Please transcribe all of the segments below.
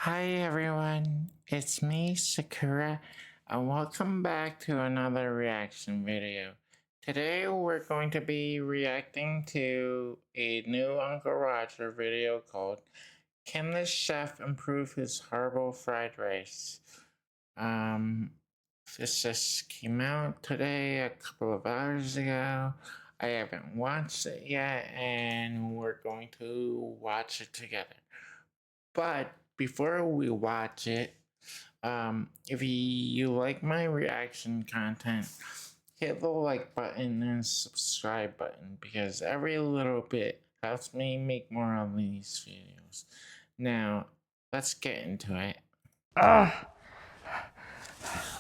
Hi everyone, it's me, Sakura, and welcome back to another reaction video. Today we're going to be reacting to a new Uncle Roger video called Can the Chef Improve His Horrible Fried Rice? This just came out today, a couple of hours ago. I haven't watched it yet, and we're going to watch it together. But before we watch it, if you like my reaction content, hit the like button and subscribe button because every little bit helps me make more of these videos. Now, let's get into it.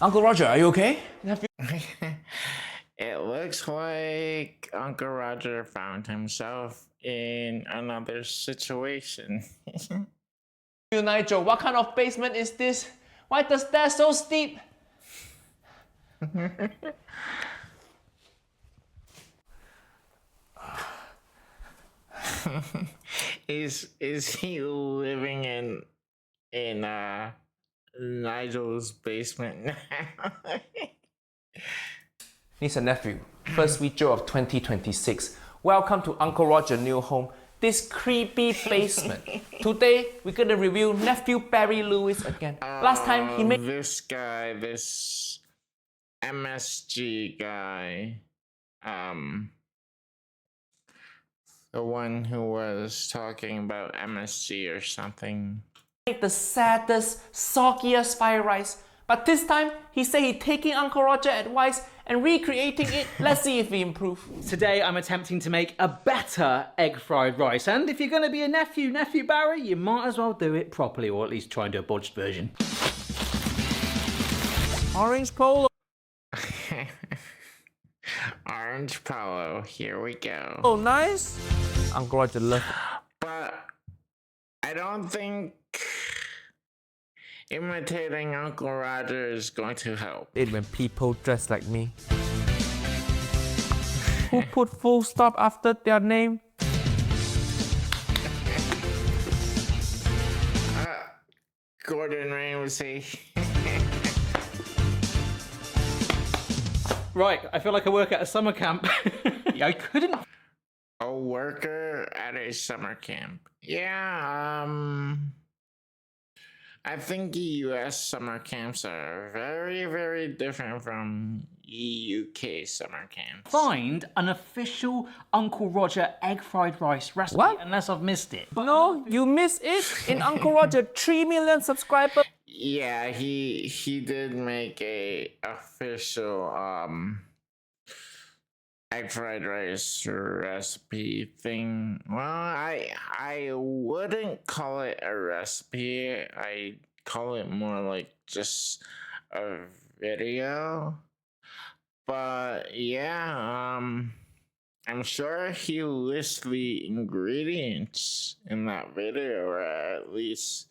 Uncle Roger, are you okay? It looks like Uncle Roger found himself in another situation. Nigel, what kind of basement is this? Why the stairs so steep? Is he living in Nigel's basement now? Niece and nephew, first video of 2026. Welcome to Uncle Roger's new home, this creepy basement. Today, we're gonna review nephew Barry Lewis again. Last time he made this guy, this MSG guy, the one who was talking about MSG or something. the saddest, soggiest fried rice. But this time, he said he's taking Uncle Roger's advice and recreating it. Let's see if we improve. Today I'm attempting to make a better egg fried rice, and if you're going to be a nephew Barry, you might as well do it properly, or at least try and do a bodged version. Orange polo. Orange polo, here we go. Oh, nice. Uncle Roger love it. But I don't think imitating Uncle Roger is going to help. It when people dress like me. Who put full stop after their name? Gordon Ramsay. Right, I feel like I work at a summer camp. I couldn't. A worker at a summer camp. Yeah, I think US summer camps are very, very different from UK summer camps. Find an official Uncle Roger egg fried rice recipe What? unless I've missed it. No, you missed it. In Uncle Roger 3 million subscribers. Yeah, he did make a official egg fried rice recipe thing. Well, I wouldn't call it a recipe. I call it more like just a video. But yeah, I'm sure he lists the ingredients in that video, or at least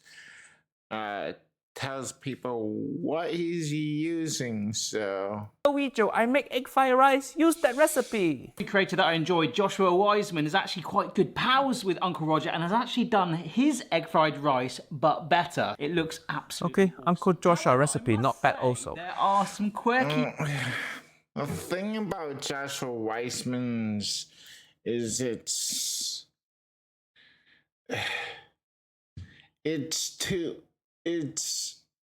tells people what he's using, so. Video, I make egg fried rice. Use that recipe. The creator that I enjoyed, Joshua Wiseman, is actually quite good pals with Uncle Roger and has actually done his egg fried rice, but better. It looks absolutely Okay, Uncle Joshua recipe, not bad also. There are some quirky... The thing about Joshua Weissman's is it's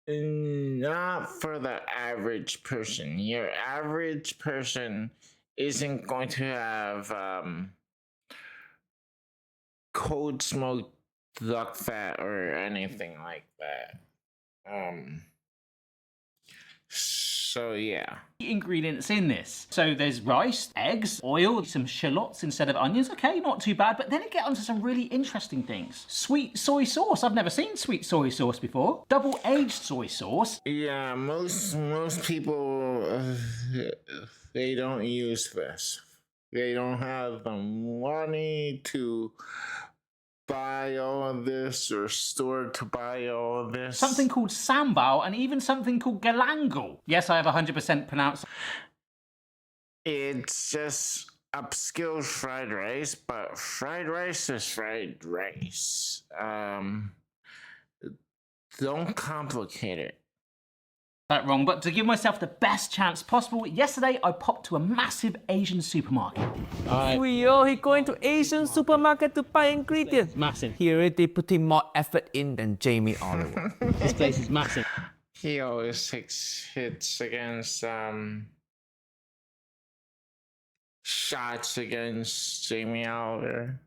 not for the average person. Your average person isn't going to have cold smoked duck fat or anything like that. So yeah. Ingredients in this. So there's rice, eggs, oil, some shallots instead of onions. Okay, not too bad, but then it gets onto some really interesting things. Sweet soy sauce. I've never seen sweet soy sauce before. Double aged soy sauce. Yeah, most people they don't use this. They don't have the money to buy all of this or store to buy all of this. Something called sambal and even something called galangal. Yes, I have 100% pronounced. It's just upscale fried rice, but fried rice is fried rice. Don't complicate it. That wrong, but to give myself the best chance possible, yesterday I popped to a massive Asian supermarket. Rio, he going to Asian supermarket to buy ingredients. Massive. He already putting more effort in than Jamie Oliver. This place is massive. He always takes hits against shots against Jamie Oliver.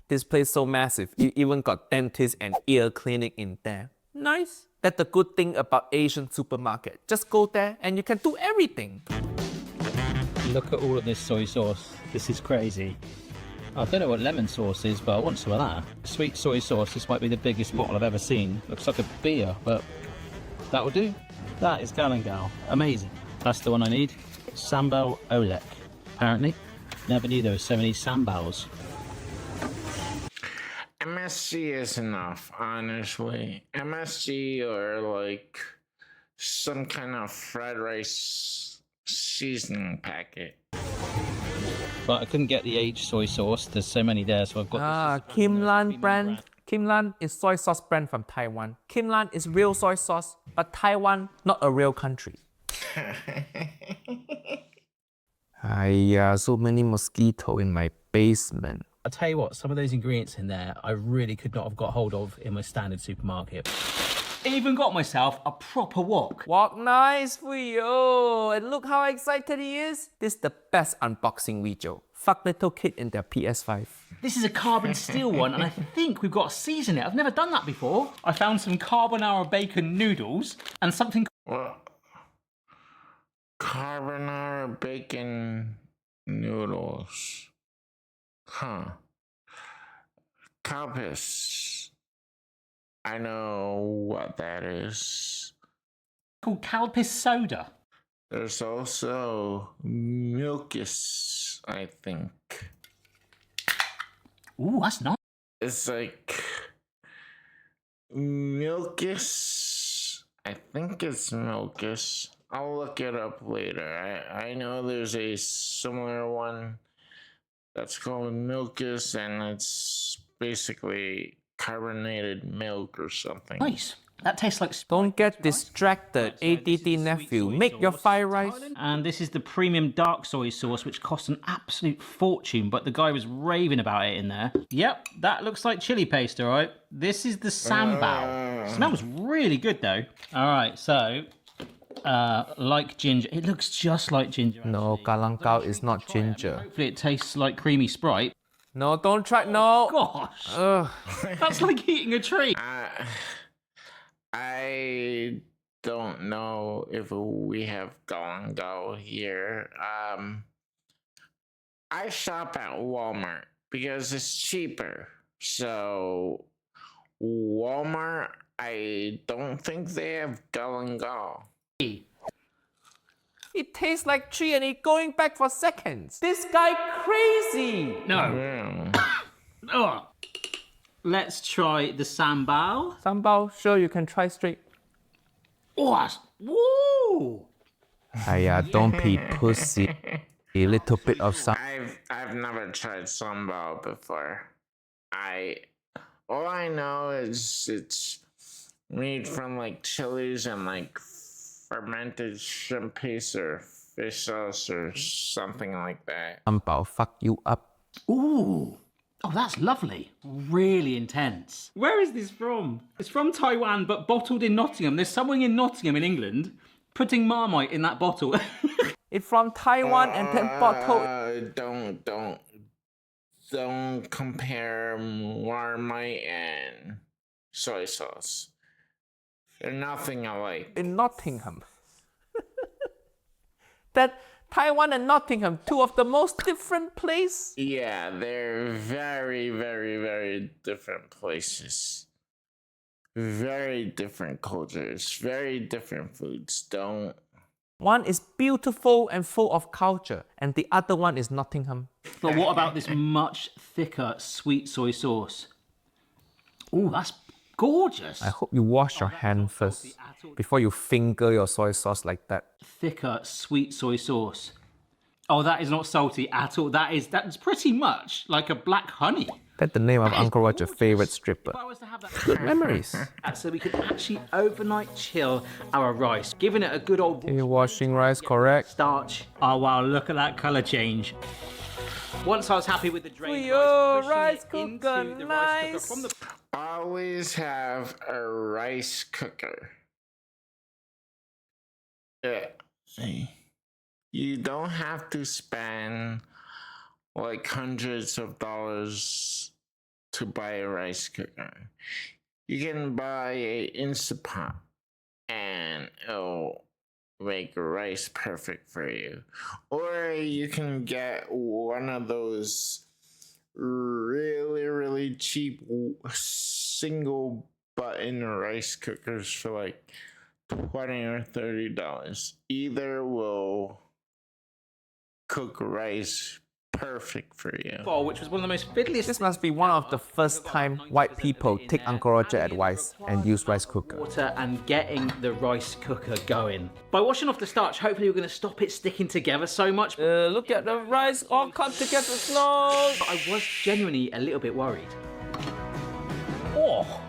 This place so massive, you even got dentist and ear clinic in there. Nice. That's the good thing about Asian supermarket. Just go there and you can do everything. Look at all of this soy sauce. This is crazy. I don't know what lemon sauce is, but I want some of that. Sweet soy sauce, this might be the biggest bottle I've ever seen. Looks like a beer, but that will do. That is Galangal. Amazing. That's the one I need. Sambal Olek. Apparently. Never knew there were so many sambals. MSG is enough, honestly. MSG or like some kind of fried rice seasoning packet. But I couldn't get the aged soy sauce. There's so many there, so I've got this. Kim Lan brand. Kim Lan is soy sauce brand from Taiwan. Kim Lan is real soy sauce, but Taiwan not a real country. So many mosquitoes in my basement. I'll tell you what, some of those ingredients in there I really could not have got hold of in my standard supermarket. Even got myself a proper wok. Walk nice for you. And look how excited he is. This is the best unboxing video. Fuck little kid in their PS5. This is a carbon steel one, and I think we've got to season it. I've never done that before. I found some carbonara bacon noodles and something. Well, carbonara bacon noodles. Huh. Calpis. I know what that is. Called Calpis soda. There's also Milkus, I think. Ooh, that's nice. It's like Milkus. I think it's Milkus. I'll look it up later. I know there's a similar one that's called Milkus, and it's basically carbonated milk or something. Nice. That tastes like. Don't get distracted, ADD nephew. Make your fried rice. And this is the premium dark soy sauce, which costs an absolute fortune, but the guy was raving about it in there. Yep, that looks like chili paste, all right? This is the sambal. Smells really good, though. All right, so, like ginger. It looks just like ginger. No, galangal is not ginger. Hopefully it tastes like creamy Sprite. No, don't try. No. Gosh, Ugh. that's like eating a tree. I don't know if we have galangal here. I shop at Walmart because it's cheaper. So Walmart, I don't think they have galangal. It tastes like tree and it going back for seconds. This guy crazy. No. Yeah. Ugh. Let's try the sambal. Sambal, sure you can try straight. Oh, woo! Don't be pussy. A little bit of some. I've never tried sambal before. All I know is it's made from like chilies and like fermented shrimp paste or fish sauce or something like that. Sambal fuck you up. Ooh. Oh, that's lovely. Really intense. Where is this from? It's from Taiwan, but bottled in Nottingham. There's someone in Nottingham in England putting Marmite in that bottle. It's from Taiwan and then bottled. Don't compare Marmite and soy sauce. They're nothing alike. In Nottingham. That Taiwan and Nottingham, two of the most different places. Yeah, they're very, very, very different places. Very different cultures, very different foods. One is beautiful and full of culture, and the other one is Nottingham. But what about this much thicker sweet soy sauce? Ooh, that's gorgeous. I hope you wash your hand first before you finger your soy sauce like that. Thicker sweet soy sauce. Oh, that is not salty at all. That's pretty much like a black honey. That's the name of Uncle Roger's favorite stripper. If I was to have that Good memories. so we could actually overnight chill our rice, giving it a good old You're washing rice, correct? starch. Oh wow, look at that colour change. Once I was happy with the drained Your rice, rice pushing it cooker, into the rice cooker nice. from the Always have a rice cooker. Yeah. See, you don't have to spend like hundreds of dollars to buy a rice cooker. You can buy a Instant Pot and it'll make rice perfect for you. Or you can get one of those really cheap single button rice cookers for like $20 or $30. Either will cook rice perfect for you. bowl, which was one of the most fiddliest. This must be one of the first time white people take Uncle Roger advice and use rice cooker. Water and getting the rice cooker going. By washing off the starch, hopefully we're going to stop it sticking together so much. Look at the rice all come together slow. I was genuinely a little bit worried. Oh!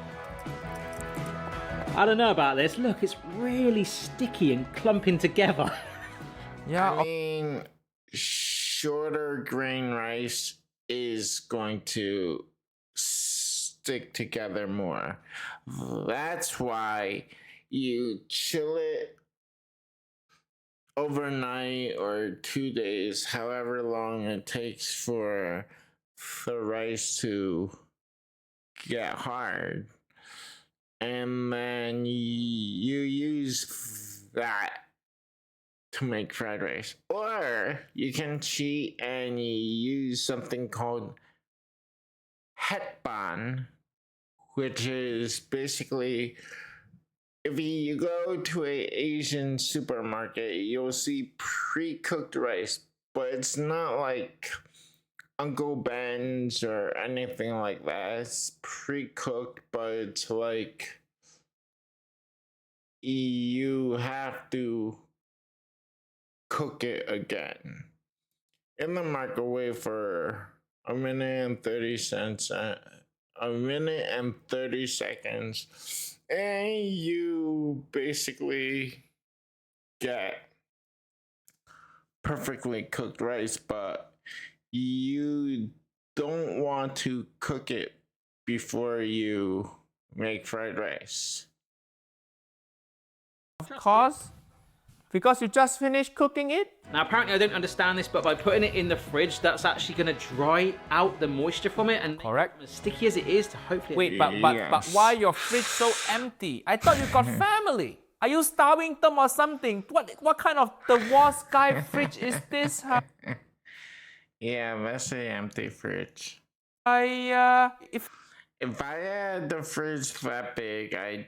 I don't know about this. Look, it's really sticky and clumping together. Yeah, I mean, shorter grain rice is going to stick together more. That's why you chill it overnight or 2 days, however long it takes for the rice to get hard. And then you use that to make fried rice. Or you can cheat and you use something called hetbahn, which is basically, if you go to a Asian supermarket, you'll see pre-cooked rice, but it's not like Uncle Ben's or anything like that. It's pre-cooked, but it's like you have to cook it again in the microwave for a minute and 30 seconds, and you basically get perfectly cooked rice. But you don't want to cook it before you make fried rice. of course. Because you just finished cooking it? Now, apparently I don't understand this, but by putting it in the fridge, that's actually going to dry out the moisture from it and Correct. as sticky as it is to hopefully... Wait, but Yes. why your fridge so empty? I thought you got family. Are you starving them or something? What kind of the wall sky fridge is this? Huh? Yeah, that's an empty fridge. If If I had the fridge that big, I'd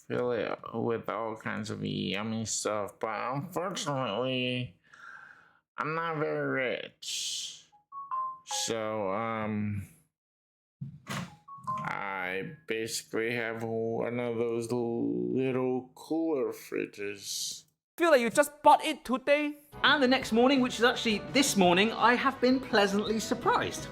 fill it with all kinds of yummy stuff. But unfortunately, I'm not very rich. So, I basically have one of those little cooler fridges. feel like you just bought it today. And the next morning, which is actually this morning, I have been pleasantly surprised.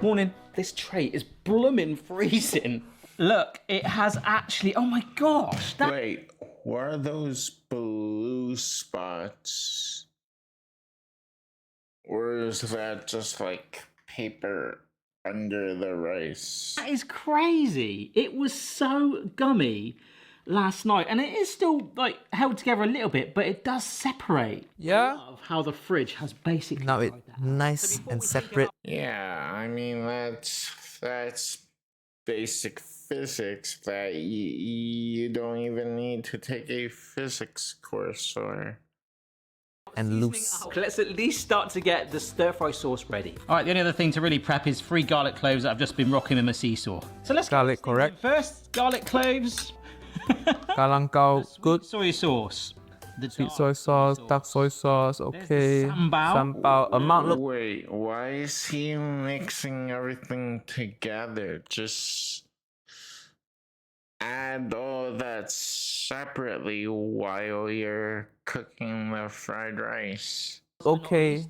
Morning. This tray is blooming freezing. Look, it has actually... Oh my gosh! That... Wait, what are those blue spots? Or is that just like paper under the rice? That is crazy. It was so gummy last night, and it is still like held together a little bit, but it does separate. Yeah. I love how the fridge has basically... Now it's dried that out. nice before and we take it separate. out- Yeah, I mean that's basic physics that you don't even need to take a physics course or. And loose. Let's at least start to get the stir-fry sauce ready. All right, the only other thing to really prep is 3 garlic cloves that I've just been rocking in my seesaw. So let's Garlic, correct? First, garlic cloves, Galangao, good. soy sauce, the Sweet soy sauce, dark soy sauce, okay. sambal. Sambal. Amount look. Wait, why is he mixing everything together? Just add all that separately while you're cooking the fried rice. Okay.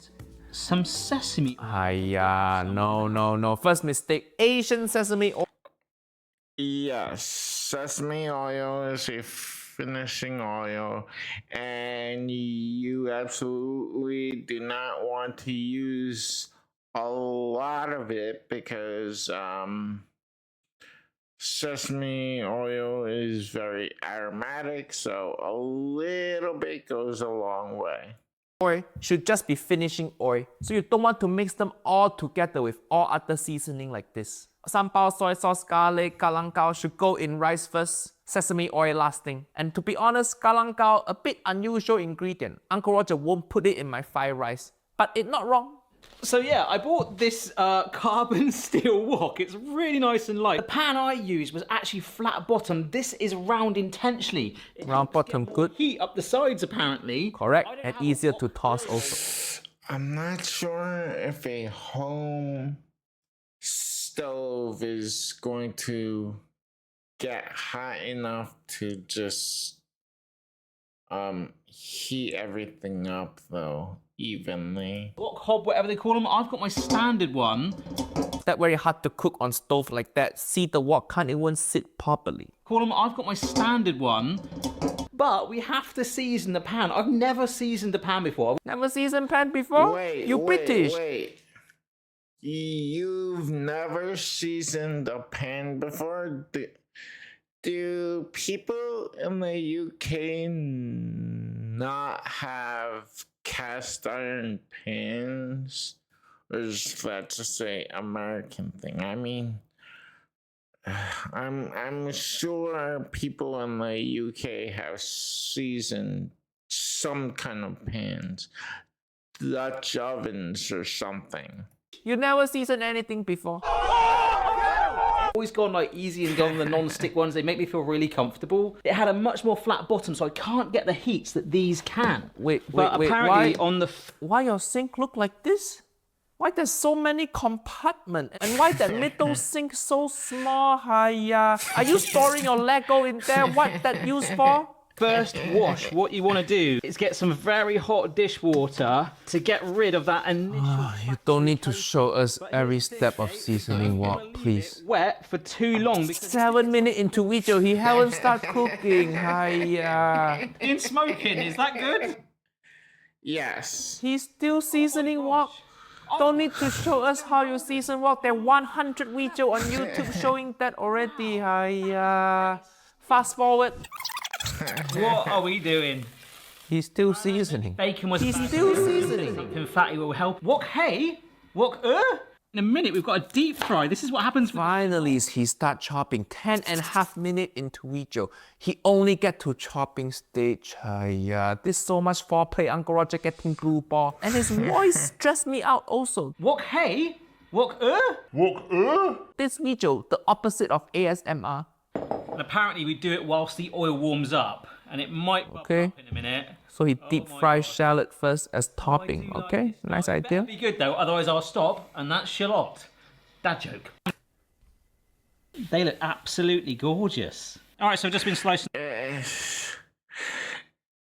some sesame. No. First mistake, Asian sesame oil. Yes, sesame oil is a finishing oil, and you absolutely do not want to use a lot of it because sesame oil is very aromatic, so a little bit goes a long way. Oil should just be finishing oil, so you don't want to mix them all together with all other seasoning like this. Sambal, soy sauce, garlic, galangao should go in rice first, sesame oil lasting. And to be honest, galangao, a bit unusual ingredient. Uncle Roger won't put it in my fried rice, but it's not wrong. So yeah, I bought this carbon steel wok. It's really nice and light. The pan I used was actually flat bottom. This is round intentionally. Round bottom, good. Heat up the sides apparently. Correct, and easier to toss also. I'm not sure if a home stove is going to get hot enough to just heat everything up though evenly. Wok hob, whatever they call them. I've got my standard one. That very hard to cook on stove like that. See, the wok can't even sit properly. I've got my standard one. But we have to season the pan. I've never seasoned the pan before. Never seasoned pan before? You British. Wait. You've never seasoned a pan before? Do people in the UK not have cast iron pans? Or is that just a American thing? I mean, I'm sure people in the UK have seasoned some kind of pans, Dutch ovens or something. You never seasoned anything before? Always gone like easy and gone the non-stick ones. They make me feel really comfortable. It had a much more flat bottom, so I can't get the heats that these can. Wait, apparently why? On the why your sink look like this? Why there's so many compartments? And why that middle sink so small? Hiya. Are you storing your Lego in there? What that used for? first wash, what you want to do is get some very hot dishwater to get rid of that initial. You don't need to show us every step of seasoning wok, please. Wet for too long. 7 minutes into video, he haven't started cooking. Hiya. In smoking, is that good? Yes. He's still seasoning wok. Don't need to show us how you season wok. There are 100 videos on YouTube showing that already. Hiya. Fast forward. What are we doing? He's still seasoning. Bacon was. He's still seasoning. Something fatty will help. Wok hey? Wok In a minute, we've got a deep fry. This is what happens. Finally, he start chopping. 10.5 minutes into video. He only get to chopping stage. This so much foreplay. Uncle Roger getting blue ball. And his voice stressed me out also. Wok hey? Wok This video, the opposite of ASMR. And apparently we do it whilst the oil warms up. And it might bubble up in a minute. So he deep fries shallot first as topping, okay? Nice idea. Be good though, otherwise I'll stop, and that's shallot. Dad joke. They look absolutely gorgeous. All right, so I've just been slicing. It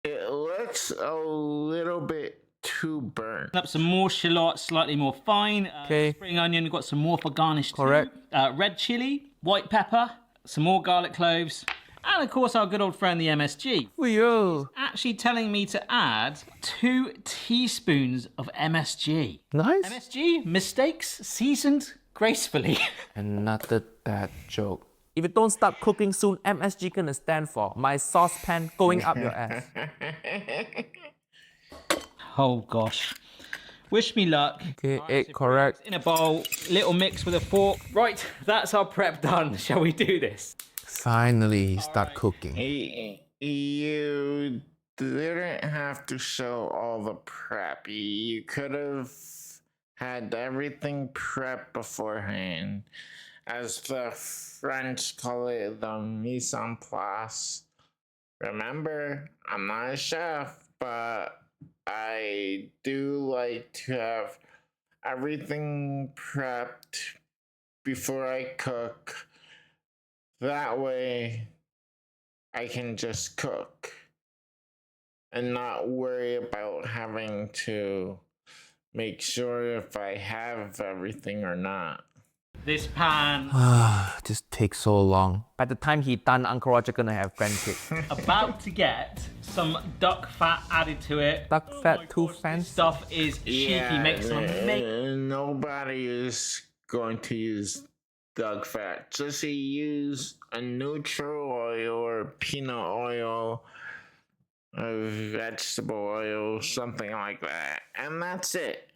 looks a little bit too burnt. Up some more shallot, slightly more fine. Spring onion, we've got some more for garnish. Correct. Too. Red chili, white pepper, some more garlic cloves. And of course, our good old friend, the MSG. Yo. Actually telling me to add 2 teaspoons of MSG. Nice. MSG, mistakes seasoned gracefully. Another bad joke. If you don't start cooking soon, MSG gonna stand for my saucepan going up your ass. Oh gosh. Wish me luck. Okay, egg correct. In a bowl, little mix with a fork. Right, that's our prep done. Shall we do this? Finally, he start cooking. You didn't have to show all the prep. You could have had everything prepped beforehand. As the French call it, the mise en place. Remember, I'm not a chef, but I do like to have everything prepped before I cook. That way, I can just cook and not worry about having to make sure if I have everything or not. This pan This takes so long. By the time he done, Uncle Roger gonna have grandkids. about to get some duck fat added to it. Duck fat too fancy. Stuff is cheeky. Makes some amazing. Nobody is going to use duck fat. Just use a neutral oil or peanut oil, vegetable oil, something like that. And that's it.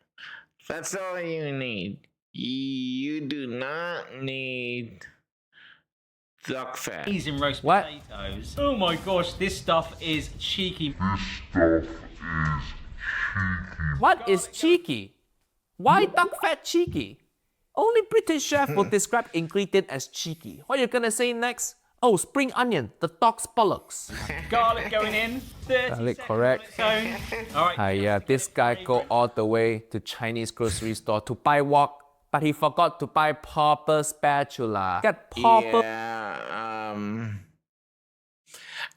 That's all you need. You do not need duck fat. Amazing roast What? potatoes. Oh my gosh, this stuff is cheeky. What is cheeky? Why duck fat cheeky? Only British chef will describe ingredient as cheeky. What are you gonna say next? Oh, spring onion, the dog's bollocks. Garlic going in. 30 Garlic, seconds correct. on its own. All right. Yeah, this guy go all the way to Chinese grocery store to buy wok, but he forgot to buy proper spatula. Get proper. Yeah,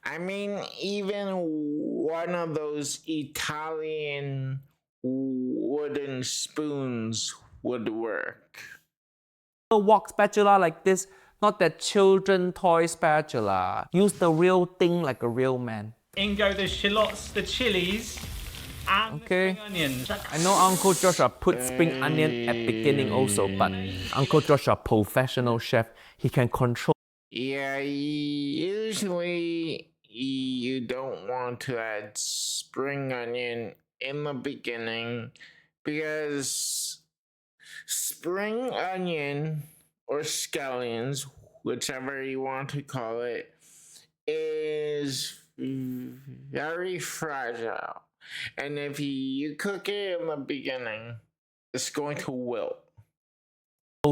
I mean, even one of those Italian wooden spoons would work. Wok spatula like this, not that children toy spatula. Use the real thing like a real man. In go the shallots, the chilies, and Okay. the spring onions. I know Uncle Joshua put spring onion at beginning also, but Uncle Joshua, professional chef, he can control. Yeah, usually you don't want to add spring onion in the beginning because spring onion or scallions, whichever you want to call it, is very fragile. And if you cook it in the beginning, it's going to wilt.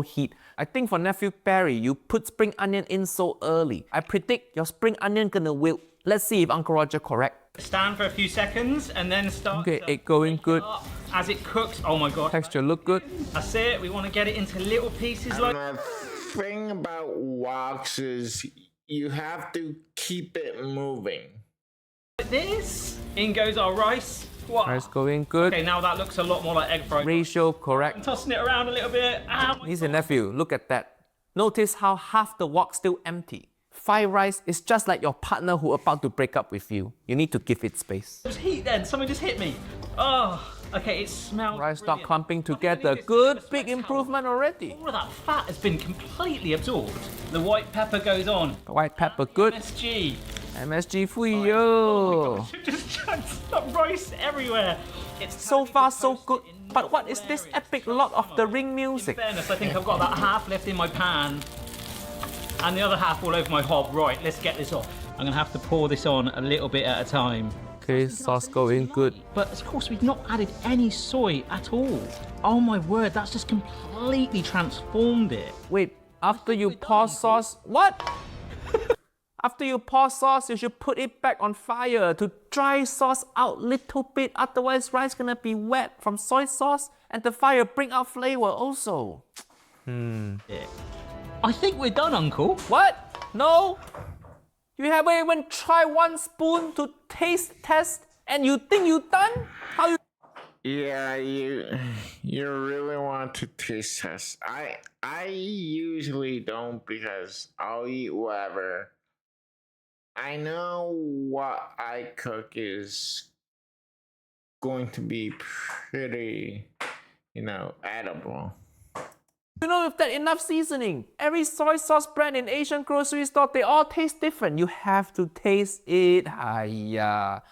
Heat. I think for Nephew Barry, you put spring onion in so early. I predict your spring onion gonna wilt. Let's see if Uncle Roger correct. Stand for a few seconds and then start. Okay, to it going good. up as it cooks. Oh my god. Texture look good. That's it. We want to get it into little pieces And like the thing about woks is you have to keep it moving. this. In goes our rice. Wow. Rice going good. Okay, now that looks a lot more like egg fried. Ratio I'm correct. tossing it around a little bit. Ow. Niece and nephew, look at that. Notice how half the wok still empty. Fried rice is just like your partner who about to break up with you. You need to give it space. There's heat then. Someone just hit me. Oh, okay, it smells Rice brilliant. start clumping I think together. this Good, is big how improvement already. All of that fat has been completely absorbed. The white pepper goes on. White pepper good. MSG. MSG for you. Just chucked some rice everywhere. It's So far so good. in But what is this epic Lord of the Ring music? In fairness, I think I've got about half left in my pan and the other half all over my hob. Right, let's get this off. I'm gonna have to pour this on a little bit at a time. Okay, sauce going good. But of course, we've not added any soy at all. Oh my word, that's just completely transformed it. Wait, after you pour sauce, what? After you pour sauce, you should put it back on fire to dry sauce out little bit. Otherwise, rice gonna be wet from soy sauce, and the fire bring out flavor also. I think we're done, Uncle. What? No? You haven't even tried one spoon to taste test, and you think you done? How you? Yeah, you really want to taste test. I usually don't because I'll eat whatever. I know what I cook is going to be pretty, edible. You know, if that enough seasoning. Every soy sauce brand in Asian grocery store, they all taste different. You have to taste it. Hiya.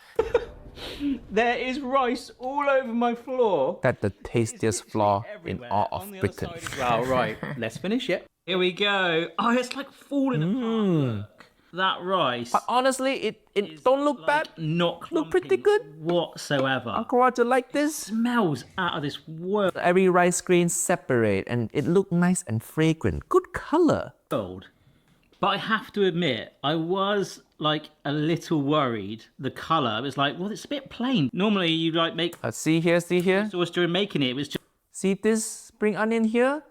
There is rice all over my floor. That's the tastiest flour in all of Britain. Well, right, let's finish it. Here we go. Oh, it's like falling apart. Look. That rice. But honestly, it don't look bad. Not Look pretty clumping good. whatsoever. Uncle Roger like this. Smells out of this world. Every rice grain separate and it look nice and fragrant. Good color. But I have to admit, I was like a little worried. The colour, it was like, well, it's a bit plain. Normally, you like make See here. sauce during making it. It was just See this spring onion here?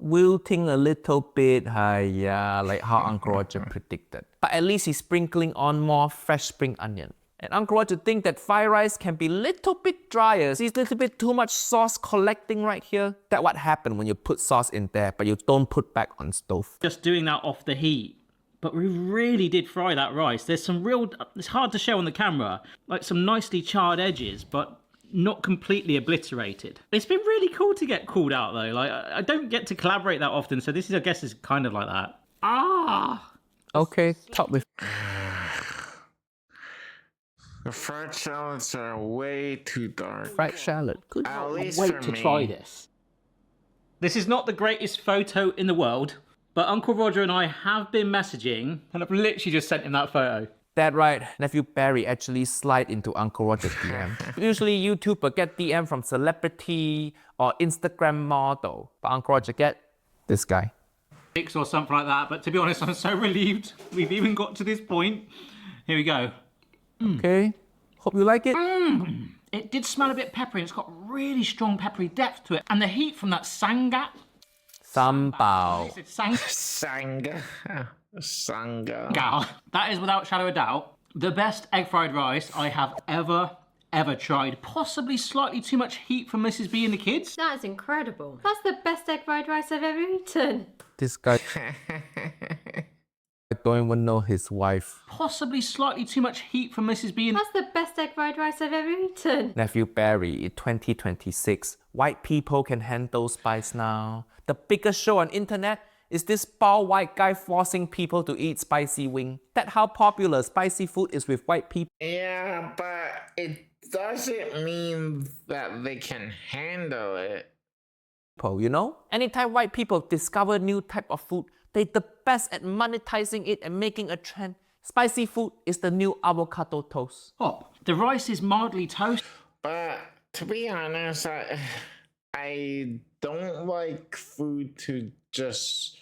Wilting a little bit, like how Uncle Roger predicted. But at least he's sprinkling on more fresh spring onion. And Uncle Roger think that fried rice can be little bit drier. See, little bit too much sauce collecting right here. That's what happened when you put sauce in there, but you don't put back on stove. Just doing that off the heat. But we really did fry that rice. There's some real, it's hard to show on the camera, like some nicely charred edges, but not completely obliterated. It's been really cool to get called out though. Like, I don't get to collaborate that often, so this is, I guess, is kind of like that. Ah! Okay, top with The fried shallots are way too dark. fried shallot. Good. At least Wait for to me. try this. This is not the greatest photo in the world, but Uncle Roger and I have been messaging, and I've literally just sent him that photo. That right, nephew Barry actually slide into Uncle Roger's DM. Usually YouTuber get DM from celebrity or Instagram model, but Uncle Roger get this guy. Or something like that, but to be honest, I'm so relieved we've even got to this point. Here we go. Okay, hope you like it. It did smell a bit peppery, and it's got really strong peppery depth to it, and the heat from that sangap. Sambal. It's sang. Sanga. Sanga. Gal. That is without shadow of doubt the best egg fried rice I have ever tried. Possibly slightly too much heat from Mrs. B and the kids. That is incredible. That's the best egg fried rice I've ever eaten. This guy, I don't even know his wife. Possibly slightly too much heat from Mrs. B and That's the best egg fried rice I've ever eaten. Nephew Barry, in 2026, white people can handle spice now. The biggest show on internet is this bald white guy forcing people to eat spicy wing. That's how popular spicy food is with white people. Yeah, but it doesn't mean that they can handle it. You know? Anytime white people discover new type of food, they're the best at monetizing it and making a trend. Spicy food is the new avocado toast. pop. The rice is mildly toasted. But to be honest, I don't like food to just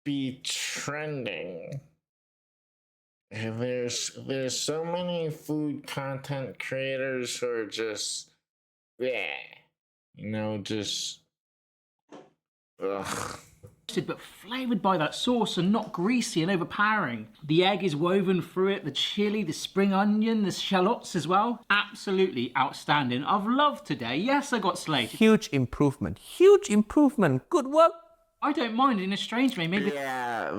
be trending. There's so many food content creators who are just just ugh. But flavoured by that sauce and not greasy and overpowering. The egg is woven through it, the chili, the spring onion, the shallots as well. Absolutely outstanding. I've loved today. Yes, I got slated. Huge improvement. Huge improvement. Good work. I don't mind in a strange way. Maybe Yeah,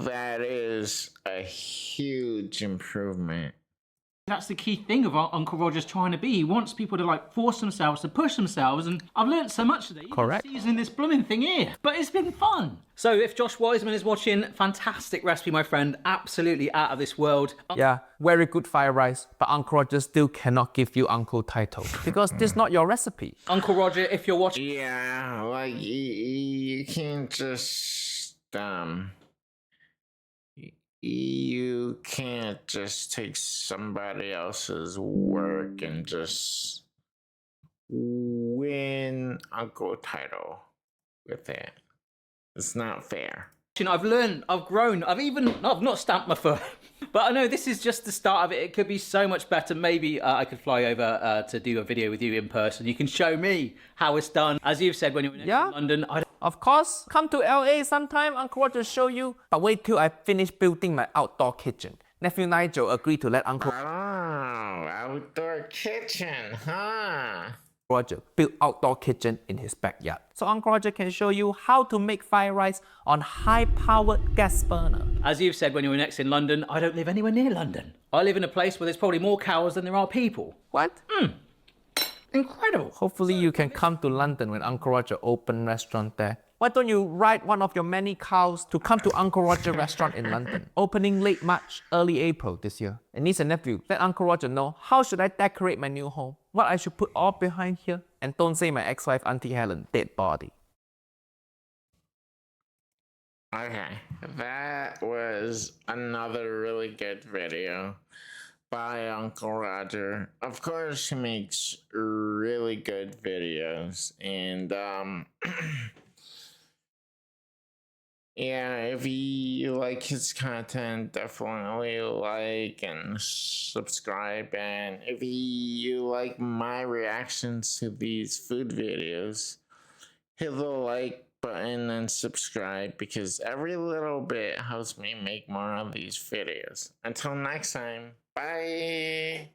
that is a huge improvement. that's the key thing of Uncle Roger's trying to be. He wants people to like force themselves, to push themselves, and I've learnt so much today. Correct. Seasoning this blooming thing here, but it's been fun. So if Josh Wiseman is watching, fantastic recipe, my friend. Absolutely out of this world. Yeah, very good fried rice, but Uncle Roger still cannot give you uncle title because this is not your recipe. Uncle Roger, if you're watching, Yeah, like you can't just you can't just take somebody else's work and just win uncle title with it. It's not fair. I've learned, I've grown, I've not stamped my foot, but I know this is just the start of it. It could be so much better. Maybe I could fly over to do a video with you in person. You can show me how it's done. As you've said, when you're in London, Of course, come to LA sometime, Uncle Roger show you. But wait till I finish building my outdoor kitchen. Nephew Nigel agreed to let Uncle Oh, outdoor kitchen, huh? Roger build outdoor kitchen in his backyard. So Uncle Roger can show you how to make fried rice on high-powered gas burner. As you've said when you were next in London, I don't live anywhere near London. I live in a place where there's probably more cows than there are people. What? Incredible. Hopefully you can come to London when Uncle Roger open restaurant there. Why don't you ride one of your many cows to come to Uncle Roger restaurant in London? Opening late March, early April this year. And niece and nephew, let Uncle Roger know how should I decorate my new home, what I should put all behind here, and don't say my ex-wife Auntie Helen dead body. Okay, that was another really good video by Uncle Roger. Of course, he makes really good videos, and yeah, if you like his content, definitely like and subscribe. And if you like my reactions to these food videos, hit the like button and subscribe because every little bit helps me make more of these videos. Until next time, bye!